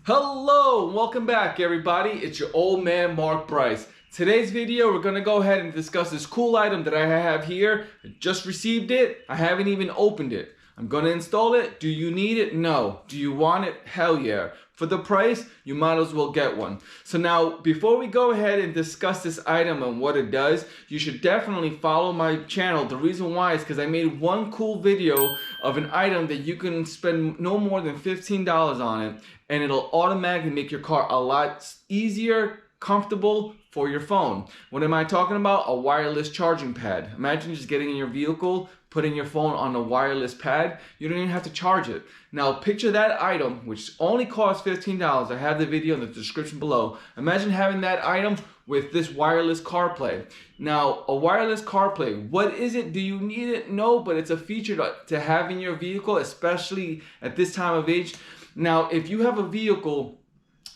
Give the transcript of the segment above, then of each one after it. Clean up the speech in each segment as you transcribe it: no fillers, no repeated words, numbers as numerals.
Hello, welcome back everybody. It's your old man Mark Bryce. Today's video we're going to go ahead and discuss this cool item that I have here. I just received it. I haven't even opened it. I'm going to install it. Do you need it? No. Do you want it? Hell yeah. For the price, you might as well get one. So now, before we go ahead and discuss this item and what it does, you should definitely follow my channel. The reason why is because I made one cool video of an item that you can spend no more than $15 on it, and it'll automatically make your car a lot easier, comfortable for your phone. What am I talking about? A wireless charging pad. Imagine just getting in your vehicle, putting your phone on a wireless pad. You don't even have to charge it. Now picture that item, which only costs $15. I have the video in the description below. Imagine having that item with this wireless CarPlay. Now, a wireless CarPlay, what is it? Do you need it? No, but it's a feature to have in your vehicle, especially at this time of age. Now, if you have a vehicle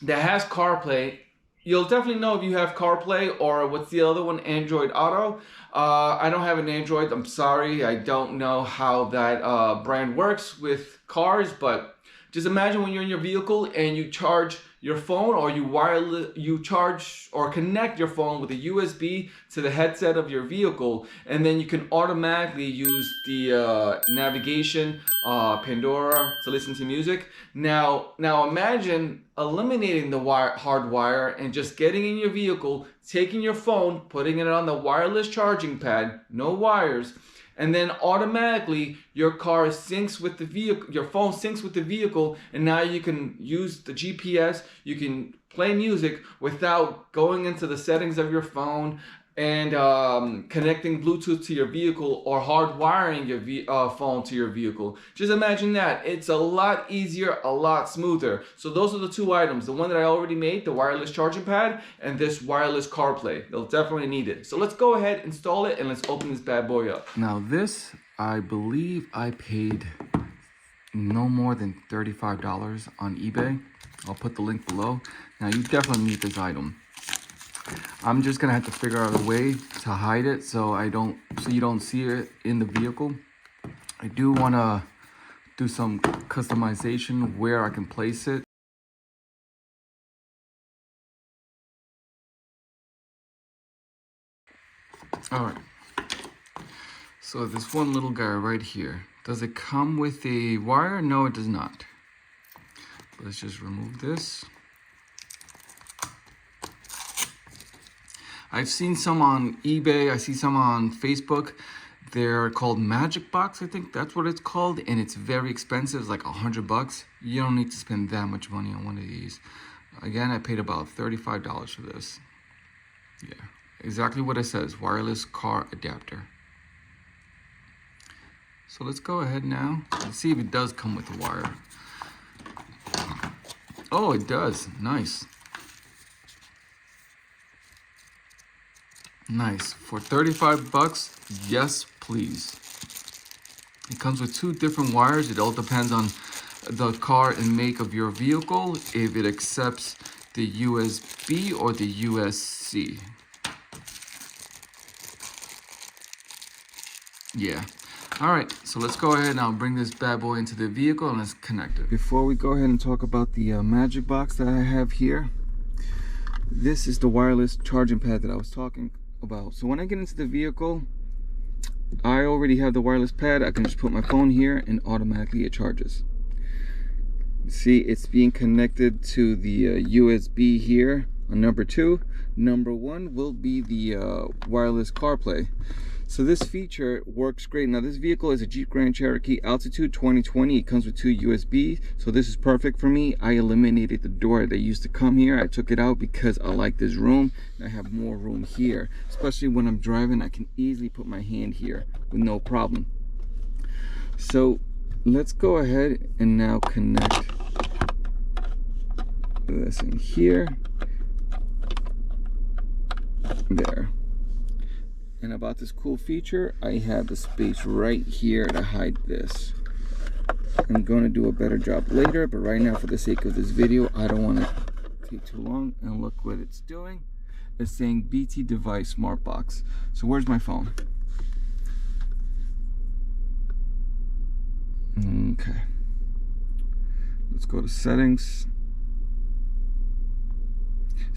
that has CarPlay, you'll definitely know if you have CarPlay or what's the other one, Android Auto. I don't have an Android, I'm sorry. I don't know how that brand works with cars, but just imagine when you're in your vehicle and you charge your phone, or you charge or connect your phone with a USB to the headset of your vehicle, and then you can automatically use the navigation, Pandora, to listen to music. Now imagine eliminating the hard wire and just getting in your vehicle, taking your phone, putting it on the wireless charging pad, no wires, and then automatically your car syncs with the vehicle, your phone syncs with the vehicle, and now you can use the GPS, you can play music without going into the settings of your phone and connecting Bluetooth to your vehicle or hardwiring your phone to your vehicle. Just imagine that. It's a lot easier, a lot smoother. So those are the two items. The one that I already made, the wireless charging pad, and this wireless CarPlay. They'll definitely need it. So let's go ahead, install it, and let's open this bad boy up. Now this, I believe I paid no more than $35 on eBay. I'll put the link below. Now you definitely need this item. I'm just gonna have to figure out a way to hide it so you don't see it in the vehicle. I do wanna do some customization where I can place it. All right. So this one little guy right here, does it come with a wire? No, it does not. Let's just remove this. I've seen some on eBay, I see some on Facebook. They're called Magic Box, I think that's what it's called, and it's very expensive. It's like $100. You don't need to spend that much money on one of these. Again, I paid about $35 for this. Yeah, exactly what it says, wireless car adapter. So let's go ahead now. Let's see if it does come with a wire. Oh, it does, nice. Nice. For 35 bucks, yes, please. It comes with two different wires. It all depends on the car and make of your vehicle, if it accepts the USB or the USB-C. Yeah. All right, so let's go ahead and I'll bring this bad boy into the vehicle and let's connect it. Before we go ahead and talk about the Magic Box that I have here, this is the wireless charging pad that I was talking about. So when I get into the vehicle, I already have the wireless pad. I can just put my phone here and automatically it charges. See, it's being connected to the USB here on number 2. Number 1 will be the wireless CarPlay. So this feature works great. Now this vehicle is a Jeep Grand Cherokee Altitude 2020. It comes with 2 USB, so this is perfect for me. I eliminated the door that used to come here. I took it out because I like this room, and I have more room here. Especially when I'm driving, I can easily put my hand here with no problem. So let's go ahead and now connect this in here. There. And about this cool feature, I have the space right here to hide this. I'm going to do a better job later, but right now, for the sake of this video, I don't want to take too long. And look what it's doing. It's saying BT device smart box. So where's my phone? Okay. Let's go to settings.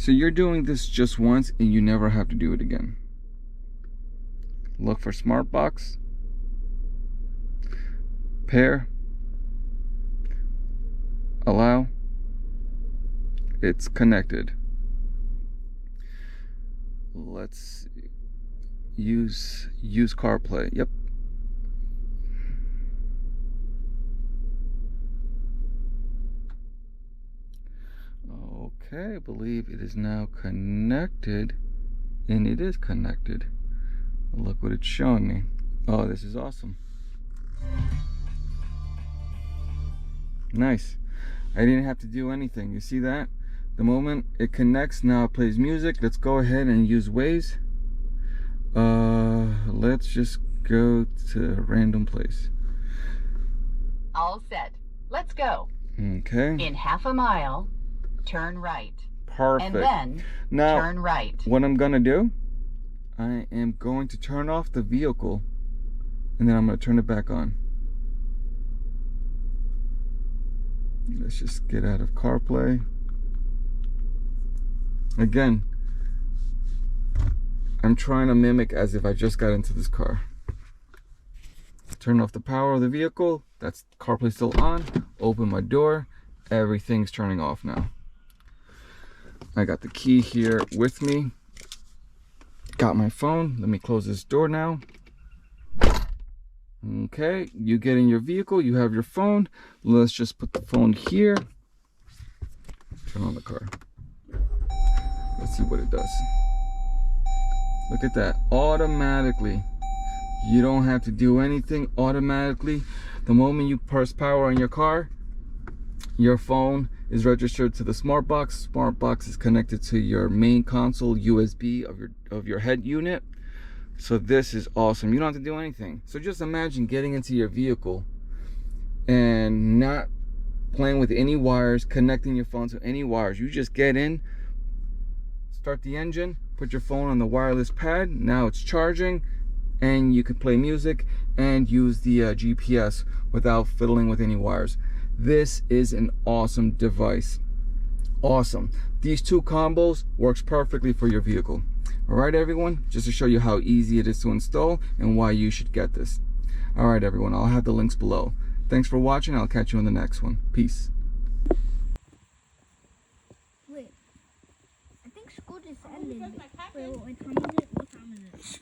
So you're doing this just once and you never have to do it again. Look for smart box, pair, allow, it's connected. Let's use CarPlay. Yep. Okay, I believe it is now connected, and it is connected. Look what it's showing me. Oh, this is awesome. Nice. I didn't have to do anything. You see that? The moment it connects, now it plays music. Let's go ahead and use Waze. Let's just go to a random place. All set. Let's go. Okay. In half a mile, turn right. Perfect. And then now, turn right. What I'm gonna do, I am going to turn off the vehicle, and then I'm gonna turn it back on. Let's just get out of CarPlay. Again, I'm trying to mimic as if I just got into this car. Turn off the power of the vehicle. That's CarPlay still on. Open my door. Everything's turning off now. I got the key here with me. Got my phone. Let me close this door now. Okay, you get in your vehicle, you have your phone. Let's just put the phone here. Turn on the car. Let's see what it does. Look at that, automatically. You don't have to do anything, automatically. The moment you press power on your car, your phone is registered to the smart box. Smart box is connected to your main console USB of your head unit. So this is awesome. You don't have to do anything. So just imagine getting into your vehicle and not playing with any wires, connecting your phone to any wires. You just get in, start the engine, put your phone on the wireless pad. Now it's charging, and you can play music and use the GPS without fiddling with any wires. This is an awesome device. Awesome. These two combos works perfectly for your vehicle. Alright everyone, just to show you how easy it is to install and why you should get this. Alright everyone, I'll have the links below. Thanks for watching, I'll catch you in the next one. Peace. Wait, I think school just ended. Wait, what time is it? What time is it?